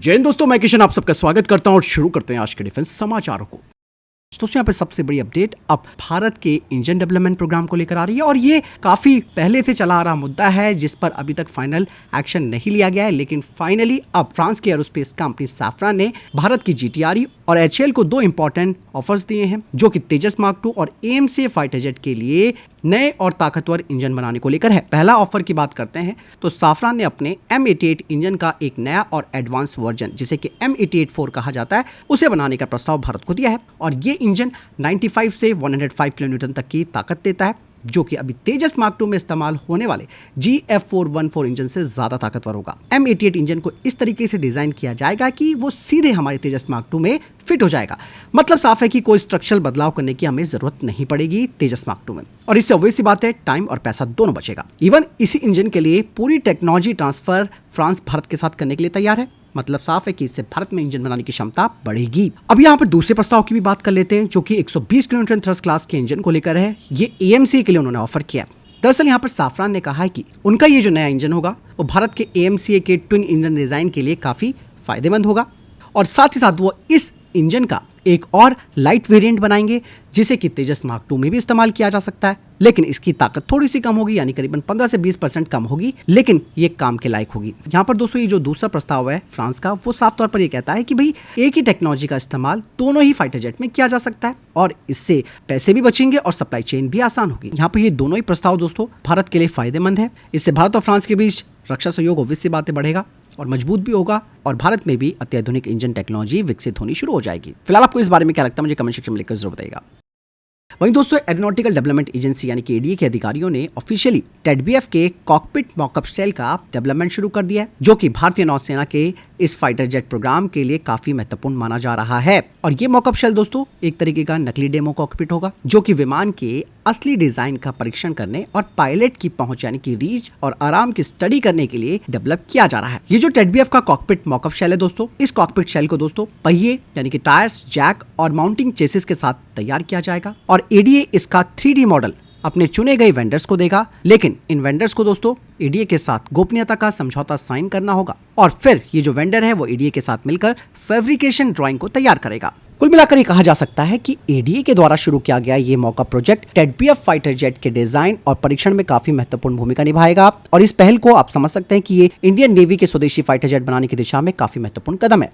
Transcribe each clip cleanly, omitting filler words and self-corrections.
जय हिंद दोस्तों, मैं किशन आप सबका स्वागत करता हूं और शुरू करते हैं आज के डिफेंस समाचारों को। दोस्तों यहाँ पे सबसे बड़ी अपडेट अब भारत के इंजन डेवलपमेंट प्रोग्राम को लेकर आ रही है और ये काफी पहले से चला आ रहा मुद्दा है जिस पर अभी तक फाइनल एक्शन नहीं लिया गया है, लेकिन फाइनली अब फ्रांस की एरोस्पेस कंपनी सैफ्रन ने भारत की GTRE और HAL को दो इंपॉर्टेंट ऑफर्स दिए हैं जो कि तेजस मार्क 2 और AMCA फाइटर जेट के लिए नए और ताकतवर इंजन बनाने को लेकर है। पहला ऑफर की बात करते हैं तो सैफ्रन ने अपने M88 इंजन का एक नया और एडवांस वर्जन जिसे कि M88-4 कहा जाता है उसे बनाने का प्रस्ताव भारत को दिया है और ये इंजन 95 से 105 किलोन्यूटन तक की ताकत देता है जो कि अभी तेजस मार्क 2 में इस्तेमाल होने वाले GF414 इंजन से ज्यादा ताकतवर होगा। M88 इंजन को इस तरीके से डिजाइन किया जाएगा कि वो सीधे हमारे तेजस मार्क 2 में फिट हो जाएगा। मतलब साफ है कि कोई स्ट्रक्चरल बदलाव करने की हमें जरूरत नहीं पड़ेगी तेजस मार्क 2 में, और इससे ऑब्वियस सी बात है टाइम और पैसा दोनों बचेगा। इवन इसी इंजन के लिए पूरी टेक्नोलॉजी ट्रांसफर फ्रांस भारत के साथ करने के लिए तैयार है। मतलब साफ है कि इससे भारत में इंजन बनाने की क्षमता बढ़ेगी। अब यहाँ पर दूसरे प्रस्ताव की भी बात कर लेते हैं जो कि 120 किलोन्यूटन थ्रस्ट क्लास के इंजन को लेकर है। ये AMCA के लिए उन्होंने ऑफर किया। दरअसल यहाँ पर सैफ्रन ने कहा है कि उनका ये जो नया इंजन होगा वो भारत के AMCA के ट्विन इंजन डिजाइन के लिए काफी फायदेमंद होगा और साथ ही साथ वो इस इंजन का एक और लाइट वेरिएंट बनाएंगे जिसे कि तेजस मार्क 2 में भी इस्तेमाल किया जा सकता है, लेकिन इसकी ताकत थोड़ी सी कम होगी, यानी करीबन 15 से 20% कम होगी, लेकिन ये काम के लायक होगी। यहाँ पर दोस्तों ये जो दूसरा प्रस्ताव है फ्रांस का वो साफ तौर पर ये कहता है कि भाई एक ही टेक्नोलॉजी का इस्तेमाल दोनों ही फाइटर जेट में किया जा सकता है और इससे पैसे भी बचेंगे और सप्लाई चेन भी आसान होगी। यहाँ पर ये दोनों ही प्रस्ताव दोस्तों भारत के लिए फायदेमंद है। इससे भारत और फ्रांस के बीच रक्षा सहयोग ऑब्वियस सी बातें बढ़ेगा और मजबूत भी होगा और भारत में भी अत्याधुनिक इंजन टेक्नोलॉजी विकसित होनी शुरू हो जाएगी। फिलहाल आपको इस बारे में क्या लगता है मुझे कमेंट सेक्शन में लिखकर जरूर बताइएगा। वहीं दोस्तों एरोनॉटिकल डेवलपमेंट एजेंसी यानी कि ADA के अधिकारियों ने ऑफिशियली TEDBF के कॉकपिट मॉकअप सेल का डेवलपमेंट शुरू कर दिया है जो कि भारतीय नौसेना के इस फाइटर जेट प्रोग्राम के लिए काफी महत्वपूर्ण माना जा रहा है। और ये मॉकअप शेल दोस्तों एक तरीके का नकली डेमो कॉकपिट होगा जो कि विमान के असली डिजाइन का परीक्षण करने और पायलट की पहुंच यानी कि रीच और आराम की स्टडी करने के लिए डेवलप किया जा रहा है। ये जो TEDBF का कॉकपिट मॉकअप शेल है दोस्तों, इस कॉकपिट शेल को दोस्तों पहिए यानी कि टायर्स, जैक और माउंटिंग चेसिस के साथ तैयार किया जाएगा और ADA इसका 3D मॉडल अपने चुने गए वेंडर्स को देगा, लेकिन इन वेंडर्स को दोस्तों ADA के साथ गोपनीयता का समझौता साइन करना होगा और फिर ये जो वेंडर है वो ADA के साथ मिलकर फैब्रिकेशन ड्राइंग को तैयार करेगा। कुल मिलाकर ये कहा जा सकता है कि ADA के द्वारा शुरू किया गया ये मौका प्रोजेक्ट TEDBF फाइटर जेट के डिजाइन और परीक्षण में काफी महत्वपूर्ण भूमिका निभाएगा और इस पहल को आप समझ सकते हैं कि ये इंडियन नेवी के स्वदेशी फाइटर जेट बनाने की दिशा में काफी महत्वपूर्ण कदम है।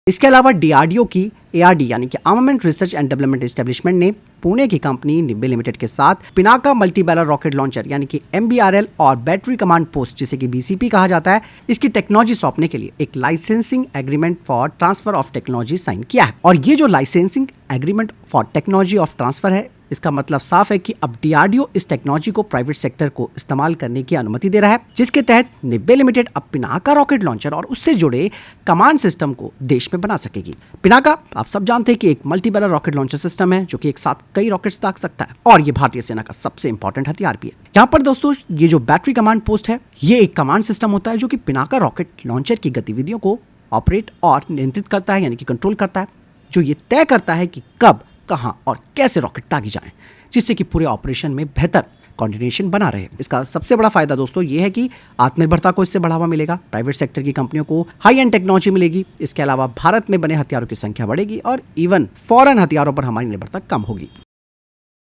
इसके अलावा DRDO की ARD यानी कि armament research and development establishment ने पुणे की कंपनी निब्बे लिमिटेड के साथ Pinaka multi barrel rocket launcher यानी कि MBRL और बैटरी कमांड पोस्ट जिसे कि BCP कहा जाता है इसकी टेक्नोलॉजी सौंपने के लिए एक licensing agreement for transfer of technology sign किया है। और ये जो licensing agreement for technology of transfer है इसका मतलब साफ है कि अब DRDO इस टेक्नोलॉजी को प्राइवेट सेक्टर को इस्तेमाल करने की अनुमति दे रहा है, जिसके तहत निब्बे लिमिटेड अब पिनाका रॉकेट लॉन्चर और उससे जुड़े कमांड सिस्टम को देश में बना सकेगी। पिनाका आप सब जानते हैं कि एक multi barrel rocket launcher system है जो कि एक साथ कई रॉकेट्स दाग सकता है और ये भारतीय सेना का सबसे इंपॉर्टेंट हथियार भी है। यहाँ पर दोस्तों ये जो बैटरी कमांड पोस्ट है ये एक कमांड सिस्टम होता है जो कि पिनाका रॉकेट लॉन्चर की गतिविधियों को ऑपरेट और नियंत्रित करता है यानी कि कंट्रोल करता है, जो ये तय करता है कि कब, कहां और कैसे रॉकेट दागी जाएं, जिससे कि पूरे ऑपरेशन में बेहतर कोऑर्डिनेशन बना रहे। इसका सबसे बड़ा फायदा दोस्तों ये है कि आत्मनिर्भरता को इससे बढ़ावा मिलेगा, प्राइवेट सेक्टर की कंपनियों को हाई एंड टेक्नोलॉजी मिलेगी। इसके अलावा भारत में बने हथियारों की संख्या बढ़ेगी और इवन फॉरेन हथियारों पर हमारी निर्भरता कम होगी।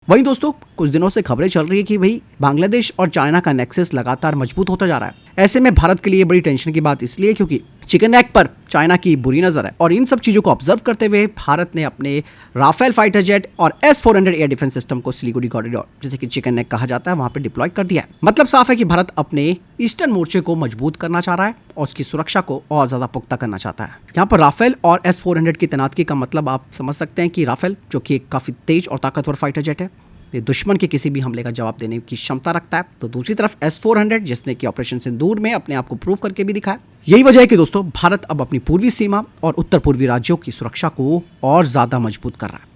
वहीं दोस्तों कुछ दिनों से खबरें चल रही है कि भाई बांग्लादेश और चाइना का नेक्सस लगातार मजबूत होता जा रहा है। ऐसे में भारत के लिए बड़ी टेंशन की बात इसलिए क्योंकि चिकन नेक पर चाइना की बुरी नजर है और इन सब चीजों को ऑब्जर्व करते हुए भारत ने अपने राफेल फाइटर जेट और S-400 एयर डिफेंस सिस्टम को सिलीगुड़ी कॉरिडोर जिसे कि चिकन नेक कहा जाता है वहां पे डिप्लॉय कर दिया है। मतलब साफ है कि भारत अपने ईस्टर्न मोर्चे को मजबूत करना चाह रहा है और उसकी सुरक्षा को और ज्यादा पुख्ता करना चाहता है। यहाँ पर राफेल और S-400 की तैनाती का मतलब आप समझ सकते हैं कि राफेल जो कि एक काफी तेज और ताकतवर फाइटर जेट है, ये दुश्मन के किसी भी हमले का जवाब देने की क्षमता रखता है, तो दूसरी तरफ S-400 जिसने कि ऑपरेशन सिंदूर में अपने आप को प्रूव करके भी दिखाया। यही वजह है कि दोस्तों भारत अब अपनी पूर्वी सीमा और उत्तर पूर्वी राज्यों की सुरक्षा को और ज्यादा मजबूत कर रहा है।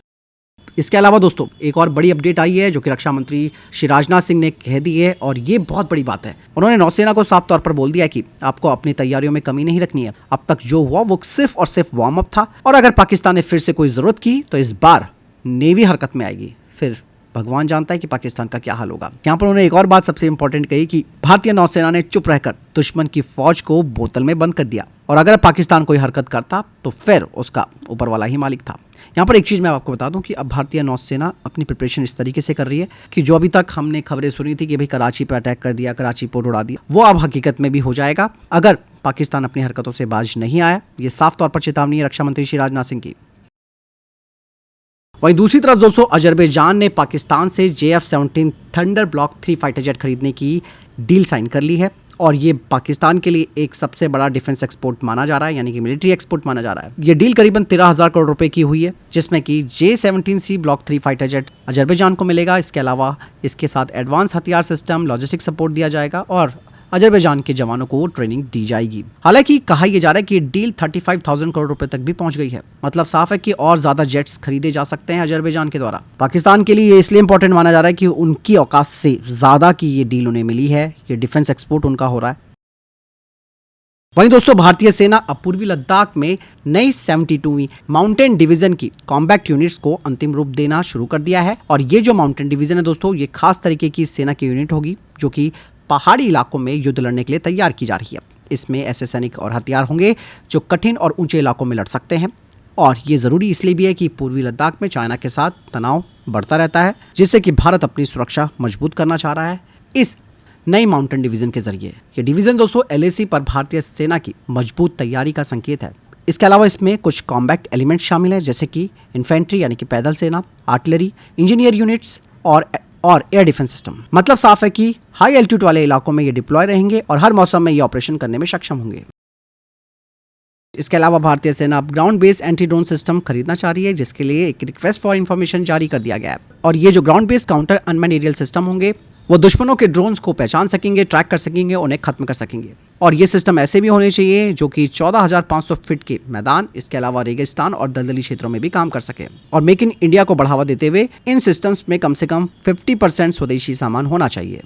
इसके अलावा दोस्तों एक और बड़ी अपडेट आई है जो कि रक्षा मंत्री श्री राजनाथ सिंह ने कह दी है और ये बहुत बड़ी बात है। उन्होंने नौसेना को साफ तौर पर बोल दिया कि आपको अपनी तैयारियों में कमी नहीं रखनी है। अब तक जो हुआ वो सिर्फ और सिर्फ वार्म अप था और अगर पाकिस्तान ने फिर से कोई जरूरत की तो इस बार नेवी हरकत में आएगी। फिर भगवान जानता है कि पाकिस्तान का क्या हाल होगा। यहाँ पर उन्होंने एक और बात सबसे इंपॉर्टेंट कही कि भारतीय नौसेना ने चुप रहकर दुश्मन की फौज को बोतल में बंद कर दिया और अगर पाकिस्तान कोई हरकत करता तो फिर उसका ऊपर वाला ही मालिक था। यहाँ पर एक चीज़ मैं आपको बता दूं कि अब भारतीय नौसेना अपनी प्रिपरेशन इस तरीके से कर रही है कि जो अभी तक हमने खबरें सुनी थी कि भाई कराची पर अटैक कर दिया, कराची पोर्ट उड़ा दिया, वो अब हकीकत में भी हो जाएगा अगर पाकिस्तान अपनी हरकतों से बाज नहीं आया। ये साफ तौर पर चेतावनी है रक्षा मंत्री श्री राजनाथ सिंह की। वहीं दूसरी तरफ दोस्तों अजरबैजान ने पाकिस्तान से JF-17 thunder block 3 fighter jet खरीदने की डील साइन कर ली है और ये पाकिस्तान के लिए एक सबसे बड़ा डिफेंस एक्सपोर्ट माना जा रहा है, यानी कि मिलिट्री एक्सपोर्ट माना जा रहा है। ये डील करीबन 13,000 करोड़ रुपए की हुई है, जिसमें कि J-17C block 3 fighter jet Azerbaijan को मिलेगा। इसके अलावा इसके साथ एडवांस हथियार सिस्टम, लॉजिस्टिक सपोर्ट दिया जाएगा और अजरबैजान के जवानों को ट्रेनिंग दी जाएगी। हालांकि कहा यह जा रहा है कि डील 35,000 करोड़ रुपए तक भी पहुंच गई है। मतलब साफ है कि और ज्यादा जेट्स खरीदे जा सकते हैं अजरबैजान के द्वारा। पाकिस्तान के लिए ये इसलिए इंपॉर्टेंट माना जा रहा है कि उनकी औकात से ज्यादा की ये डील उन्हें मिली है। ये डिफेंस एक्सपोर्ट उनका हो रहा है। वहीं दोस्तों भारतीय सेना अब पूर्वी लद्दाख में नई 72वीं माउंटेन डिवीजन की कॉम्बैट यूनिट्स को अंतिम रूप देना शुरू कर दिया है और ये जो माउंटेन डिवीजन है दोस्तों, ये खास तरीके की सेना की यूनिट होगी जो कि पहाड़ी इलाकों में युद्ध लड़ने के लिए तैयार की जा रही है। इसमें ऐसे सैनिक और हथियार होंगे जो कठिन और ऊंचे इलाकों में लड़ सकते हैं और ये ज़रूरी इसलिए भी है कि पूर्वी लद्दाख में चाइना के साथ तनाव बढ़ता रहता है, जिससे कि भारत अपनी सुरक्षा मजबूत करना चाह रहा है इस नई माउंटेन डिवीजन के जरिए। ये डिवीजन दोस्तों LAC पर भारतीय सेना की मजबूत तैयारी का संकेत है। इसके अलावा इसमें कुछ कॉम्बैट एलिमेंट शामिल है जैसे कि इन्फेंट्री यानी कि पैदल सेना, आर्टिलरी, इंजीनियर यूनिट्स और एयर डिफेंस सिस्टम। मतलब साफ है कि हाई एल्टीट्यूड वाले इलाकों में ये डिप्लॉय रहेंगे और हर मौसम में ये ऑपरेशन करने में सक्षम होंगे। इसके अलावा भारतीय सेना अब ground based anti drone system खरीदना चाह रही है, जिसके लिए एक रिक्वेस्ट फॉर इन्फॉर्मेशन जारी कर दिया गया है और ये जो ground based counter unmanned aerial system होंगे वो दुश्मनों के ड्रोन्स को पहचान सकेंगे, ट्रैक कर सकेंगे, उन्हें खत्म कर सकेंगे। और ये सिस्टम ऐसे भी होने चाहिए जो कि 14,500 फीट के मैदान, इसके अलावा रेगिस्तान और दलदली क्षेत्रों में भी काम कर सके। और मेक इन इंडिया को बढ़ावा देते हुए इन सिस्टम्स में कम से कम 50% स्वदेशी सामान होना चाहिए।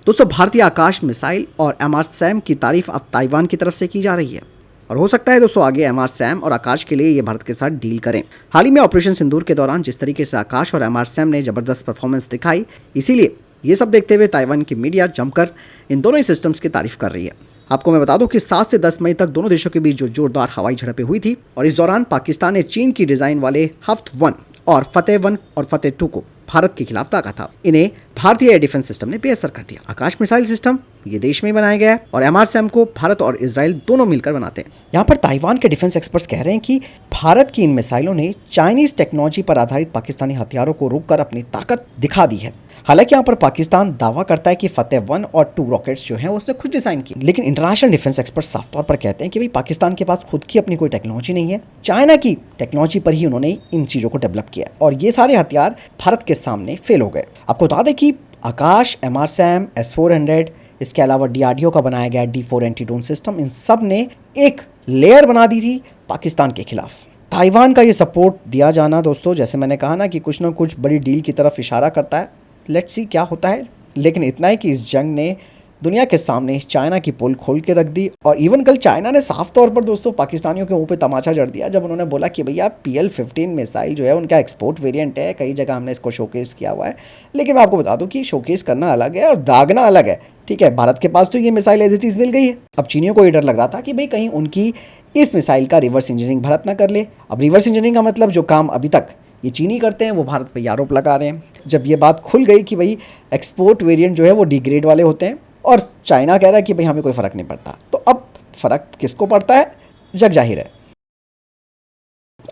दोस्तों भारतीय आकाश मिसाइल और MR-SAM की तारीफ अब ताइवान की तरफ से की जा रही है और हो सकता है दोस्तों आगे MR-SAM और आकाश के लिए ये भारत के साथ डील करें। हाल ही में ऑपरेशन सिंदूर के दौरान जिस तरीके से आकाश और MR-SAM ने जबरदस्त परफॉर्मेंस दिखाई, इसीलिए ये सब देखते हुए ताइवान की मीडिया जमकर इन दोनों ही सिस्टम्स की तारीफ कर रही है। आपको मैं बता दूं कि 7 से 10 मई तक दोनों देशों के बीच जो जोरदार हवाई झड़पें हुई थी और इस दौरान पाकिस्तान ने चीन की डिजाइन वाले हफ्त-1 और फतेह-1 और फतेह-2 को भारत के खिलाफ दागा था। इन्हें भारतीय एयर डिफेंस सिस्टम ने बेअसर कर दिया। आकाश मिसाइल सिस्टम ये देश में बनाया गया है और MR-SAM को भारत और इजराइल दोनों मिलकर बनाते हैं। यहाँ पर ताइवान के डिफेंस एक्सपर्ट्स कह रहे हैं कि भारत की इन मिसाइलों ने चाइनीज टेक्नोलॉजी पर आधारित पाकिस्तानी हथियारों को रोककर अपनी ताकत दिखा दी है। हालांकि यहाँ पर पाकिस्तान दावा करता है कि फतेह-1 और 2 रॉकेट्स जो हैं उसने खुद डिजाइन की, लेकिन इंटरनेशनल डिफेंस एक्सपर्ट साफ तौर पर कहते हैं कि भाई पाकिस्तान के पास खुद की अपनी कोई टेक्नोलॉजी नहीं है, चाइना की टेक्नोलॉजी पर ही उन्होंने इन चीज़ों को डेवलप किया और ये सारे हथियार भारत के सामने फेल हो गए। आपको बता दें कि आकाश, MR-SAM, S-400, इसके अलावा DRDO का बनाया गया D4 एंटी ड्रोन सिस्टम, इन सब ने एक लेयर बना दी थी पाकिस्तान के खिलाफ। ताइवान का ये सपोर्ट दिया जाना दोस्तों, जैसे मैंने कहा ना कि कुछ ना कुछ बड़ी डील की तरफ इशारा करता है। लेट्स सी क्या होता है, लेकिन इतना है कि इस जंग ने दुनिया के सामने चाइना की पोल खोल के रख दी और इवन कल चाइना ने साफ तौर पर दोस्तों पाकिस्तानियों के मुंह पे तमाचा जड़ दिया जब उन्होंने बोला कि भैया PL-15 मिसाइल जो है उनका एक्सपोर्ट वेरिएंट है, कई जगह हमने इसको शोकेस किया हुआ है। लेकिन मैं आपको बता दूं कि शोकेस करना अलग है और दागना अलग है। ठीक है, भारत के पास तो ये मिसाइल एज इट इज़ मिल गई है। अब चीनियों को ये डर लग रहा था कि भाई कहीं उनकी इस मिसाइल का रिवर्स इंजीनियरिंग भारत ना कर ले। अब रिवर्स इंजीनियरिंग का मतलब जो काम अभी तक ये चीनी करते हैं वो भारत पे आरोप लगा रहे हैं। जब ये बात खुल गई कि भाई एक्सपोर्ट वेरिएंट जो है वो डिग्रेड वाले होते हैं और चाइना कह रहा है कि भाई हमें कोई फ़र्क नहीं पड़ता, तो अब फ़र्क किसको पड़ता है, जग जाहिर है।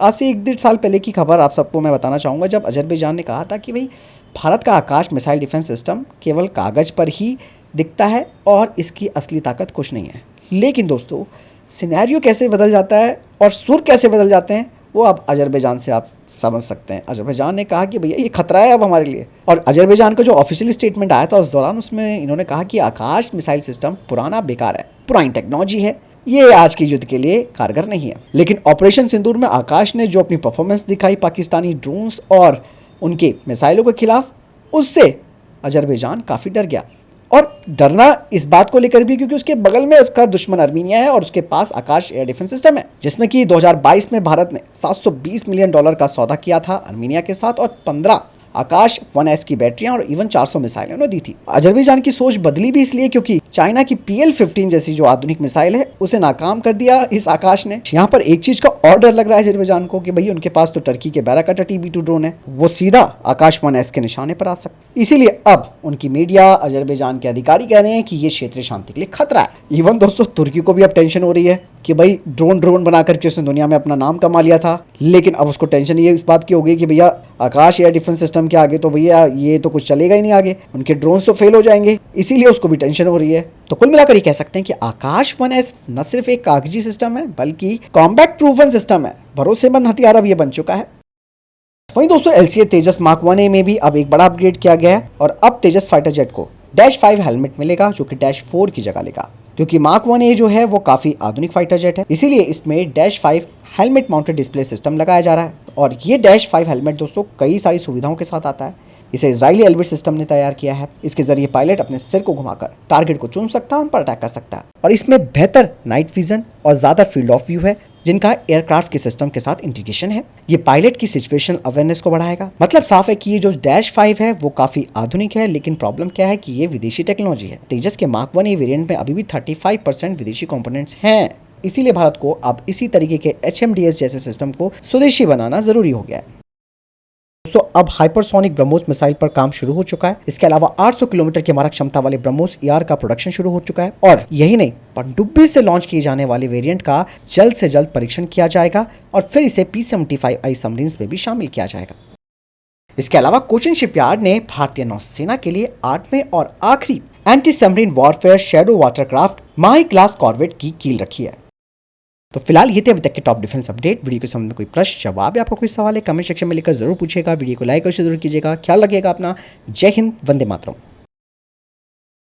आज से 1-1.5 साल पहले की खबर आप सबको मैं बताना चाहूँगा, जब अजरबैजान ने कहा था कि भाई भारत का आकाश मिसाइल डिफेंस सिस्टम केवल कागज़ पर ही दिखता है और इसकी असली ताकत कुछ नहीं है। लेकिन दोस्तों सिनेरियो कैसे बदल जाता है और सुर कैसे बदल जाते हैं वो अब अजरबैजान से आप समझ सकते हैं। अजरबैजान ने कहा कि भैया ये खतरा है अब हमारे लिए, और अजरबैजान का जो ऑफिशियल स्टेटमेंट आया था उस दौरान उसमें इन्होंने कहा कि आकाश मिसाइल सिस्टम पुराना बेकार है, पुरानी टेक्नोलॉजी है, ये आज के युद्ध के लिए कारगर नहीं है। लेकिन ऑपरेशन सिंदूर में आकाश ने जो अपनी परफॉर्मेंस दिखाई पाकिस्तानी ड्रोन्स और उनके मिसाइलों के खिलाफ, उससे अजरबैजान काफ़ी डर गया और डरना इस बात को लेकर भी क्योंकि उसके बगल में उसका दुश्मन अर्मीनिया है और उसके पास आकाश एयर डिफेंस सिस्टम है, जिसमें कि 2022 में भारत ने $720 मिलियन का सौदा किया था अर्मीनिया के साथ और 15 आकाश 1S की बैटरियां और इवन 400 मिसाइलें उन्होंने दी थी। अजरबैजान की सोच बदली भी इसलिए क्योंकि चाइना की PL-15 जैसी जो आधुनिक मिसाइल है उसे नाकाम कर दिया इस आकाश ने। यहाँ पर एक चीज का और डर लग रहा है अजरबैजान को कि भाई उनके पास तो टर्की के बैराकाटा TB2 ड्रोन है, वो सीधा आकाश 1S के निशाने पर आ सकते। इसीलिए अब उनकी मीडिया, अजरबैजान के अधिकारी कह रहे हैं कि ये क्षेत्रीय शांति के लिए खतरा है। इवन दोस्तों तुर्की को भी अब टेंशन हो रही है कि भाई ड्रोन बना करके उसने दुनिया में अपना नाम कमा लिया था, लेकिन अब उसको टेंशन ये इस बात की हो गई कि भैया आकाश एयर डिफेंस सिस्टम के आगे तो भैया ये तो कुछ चलेगा ही नहीं, आगे उनके ड्रोन्स तो फेल हो जाएंगे, इसीलिए उसको भी टेंशन हो रही है। तो कुल मिलाकर ये कह सकते हैं कि आकाश 1S न सिर्फ एक कागजी सिस्टम है बल्कि कॉम्बैट प्रूवन सिस्टम है, भरोसेमंद हथियार अब ये बन चुका है। वहीं दोस्तों LCA तेजस मार्क 1A में भी अब एक बड़ा अपग्रेड किया गया है और अब तेजस फाइटर जेट को -5 हेलमेट मिलेगा जो कि -4 की जगह लेगा, क्योंकि मार्क 1A जो है वो काफी आधुनिक फाइटर जेट है, इसीलिए इसमें -5 हेलमेट माउंटेड डिस्प्ले सिस्टम लगाया जा रहा है। और ये -5 हेलमेट दोस्तों कई सारी सुविधाओं के साथ आता है। इसे इजरायली एल्बिट सिस्टम ने तैयार किया है। इसके जरिए पायलट अपने सिर को घुमाकर टारगेट को चुन सकता है, उन पर अटैक कर सकता है। और इसमें बेहतर नाइट विजन और ज्यादा फील्ड ऑफ व्यू है जिनका एयरक्राफ्ट के सिस्टम के साथ इंटीग्रेशन है। ये पायलट की सिचुएशनल अवेयरनेस को बढ़ाएगा। मतलब साफ है कि ये जो -5 है वो काफी आधुनिक है, लेकिन प्रॉब्लम क्या है कि ये विदेशी टेक्नोलॉजी है। तेजस के मार्क 1A वेरिएंट में अभी भी 35% विदेशी कंपोनेंट्स हैं, इसीलिए भारत को अब इसी तरीके के HMDS जैसे सिस्टम को स्वदेशी बनाना जरूरी हो गया है। तो अब हाइपरसोनिक ब्रह्मोस मिसाइल पर काम शुरू हो चुका है। इसके अलावा 800 किलोमीटर की मारक क्षमता वाले ब्रह्मोस ER का प्रोडक्शन शुरू हो चुका है और यही नहीं, पनडुब्बी से लॉन्च किए जाने वाले वेरिएंट का जल्द से जल्द परीक्षण किया जाएगा और फिर इसे P-75I सबमरीन्स में भी शामिल किया जाएगा। इसके अलावा कोचिन शिपयार्ड ने भारतीय नौसेना के लिए 8वें और आखिरी anti submarine warfare shadow watercraft Mahe class corvette की कील रखी है। तो फिलहाल ये थे अभी तक के टॉप डिफेंस अपडेट। वीडियो के संबंध में कोई प्रश्न, जवाब या आपका कोई सवाल है कमेंट सेक्शन में लिखकर जरूर पूछिएगा। वीडियो को लाइक और शेयर जरूर कीजिएगा। ख्याल रखिएगा अपना। जय हिंद, वंदे मातरम।